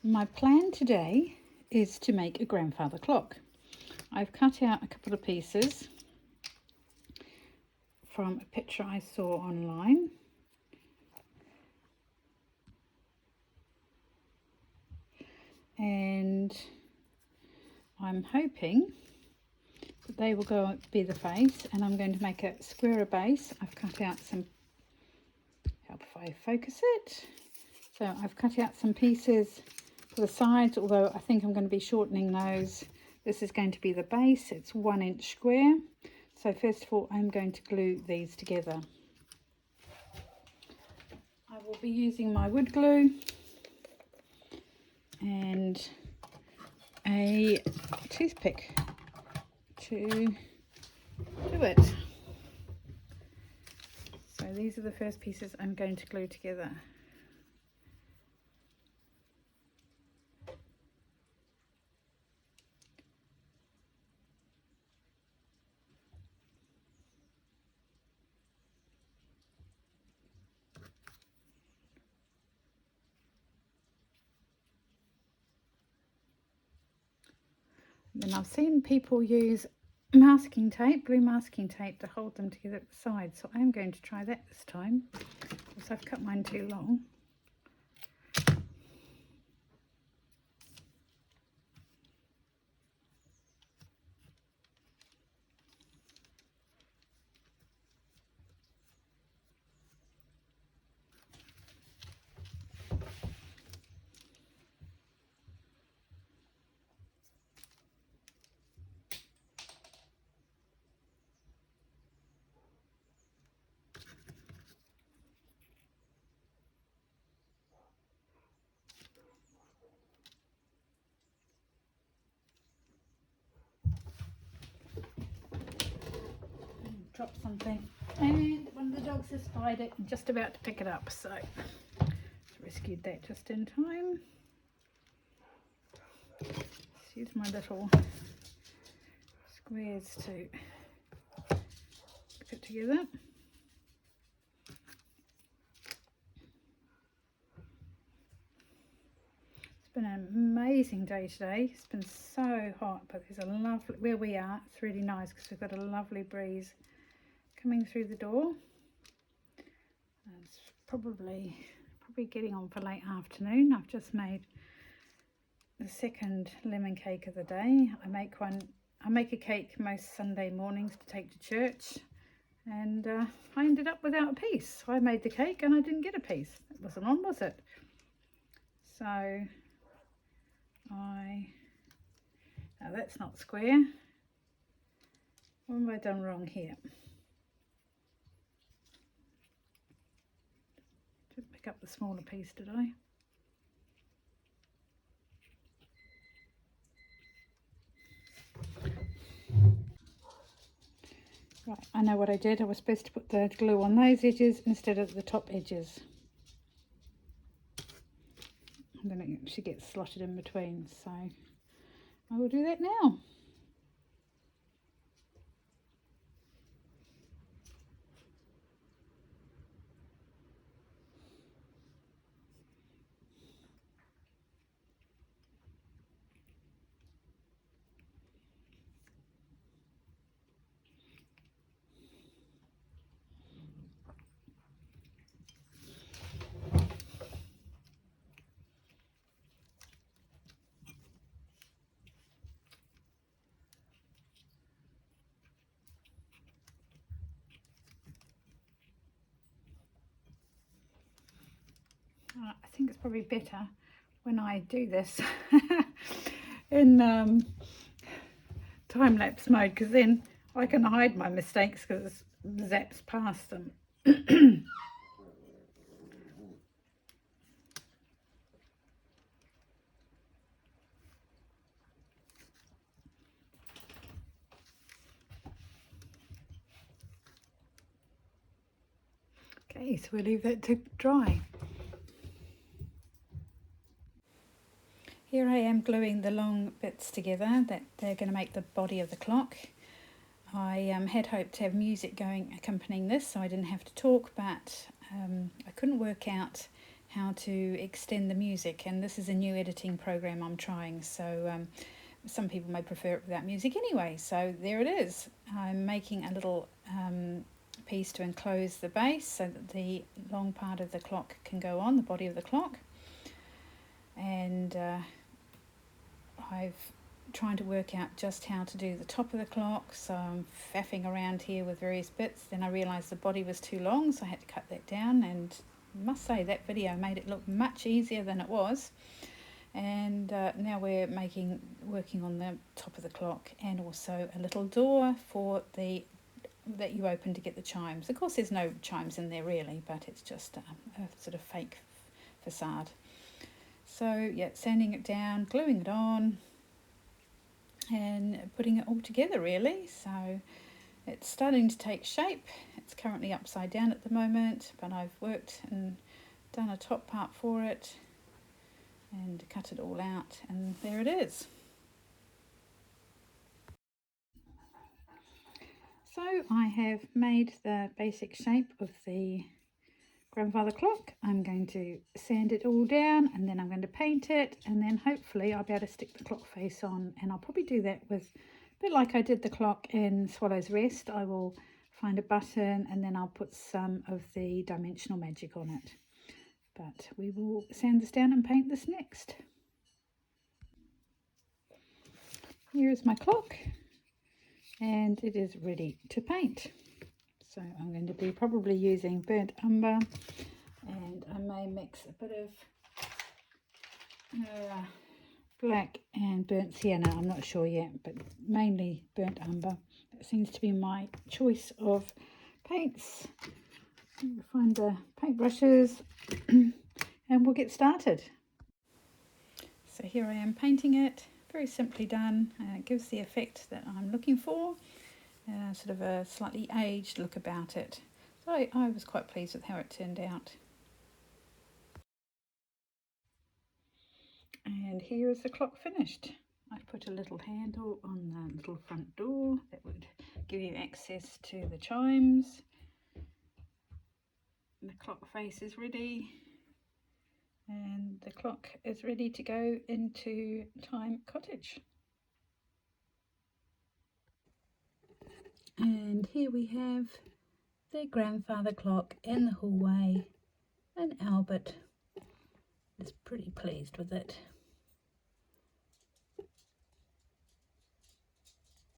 My plan today is to make a grandfather clock. I've cut out a couple of pieces from a picture I saw online. And I'm hoping that they will be the face, and I'm going to make a squarer base. I've cut out some, help if I focus it. So I've cut out some pieces for the sides, although I think I'm going to be shortening those. This is going to be the base. It's 1 inch square. So first of all, I'm going to glue these together. I will be using my wood glue and a toothpick to do it. So these are the first pieces I'm going to glue together. And I've seen people use masking tape, blue masking tape, to hold them together at the sides. So I'm going to try that this time, because I've cut mine too long. Drop something, and one of the dogs has spied it and just about to pick it up, so rescued that just in time. Just use my little squares to put together. It's been an amazing day today. It's been so hot, but there's a lovely, where we are, it's really nice because we've got a lovely breeze coming through the door. It's probably getting on for late afternoon. I've just made the second lemon cake of the day. I make a cake most Sunday mornings to take to church, and I ended up without a piece. So I made the cake and I didn't get a piece. It wasn't on, was it? So now that's not square. What have I done wrong here? Didn't pick up the smaller piece, did I? Right, I know what I did. I was supposed to put the glue on those edges instead of the top edges. And then it actually gets slotted in between, so I will do that now. I think it's probably better when I do this in time-lapse mode, because then I can hide my mistakes because it zaps past them. Okay, so we'll leave that to dry. Here I am gluing the long bits together that they're going to make the body of the clock. I had hoped to have music going accompanying this, so I didn't have to talk, but I couldn't work out how to extend the music, and this is a new editing program I'm trying, so some people may prefer it without music anyway. So there it is. I'm making a little piece to enclose the base so that the long part of the clock can go on, the body of the clock. And I've trying to work out just how to do the top of the clock, so I'm faffing around here with various bits. Then I realised the body was too long, so I had to cut that down, and I must say that video made it look much easier than it was. And now we're working on the top of the clock, and also a little door for that you open to get the chimes. Of course there's no chimes in there really, but it's just a sort of fake facade. So yeah, sanding it down, gluing it on, and putting it all together really. So it's starting to take shape. It's currently upside down at the moment, but I've worked and done a top part for it and cut it all out, and there it is. So I have made the basic shape of the grandfather clock. I'm going to sand it all down, and then I'm going to paint it, and then hopefully I'll be able to stick the clock face on, and I'll probably do that with a bit like I did the clock in Swallow's Rest. I will find a button and then I'll put some of the dimensional magic on it. But we will sand this down and paint this next. Here is my clock, and it is ready to paint. So I'm going to be probably using burnt umber, and I may mix a bit of black and burnt sienna. I'm not sure yet, but mainly burnt umber. That seems to be my choice of paints. Find the paintbrushes and we'll get started. So here I am painting it, very simply done. It gives the effect that I'm looking for, sort of a slightly aged look about it. So I was quite pleased with how it turned out. And here is the clock finished. I've put a little handle on the little front door that would give you access to the chimes. The clock face is ready, and the clock is ready to go into Thyme Cottage. And here we have their grandfather clock in the hallway, and Albert is pretty pleased with it.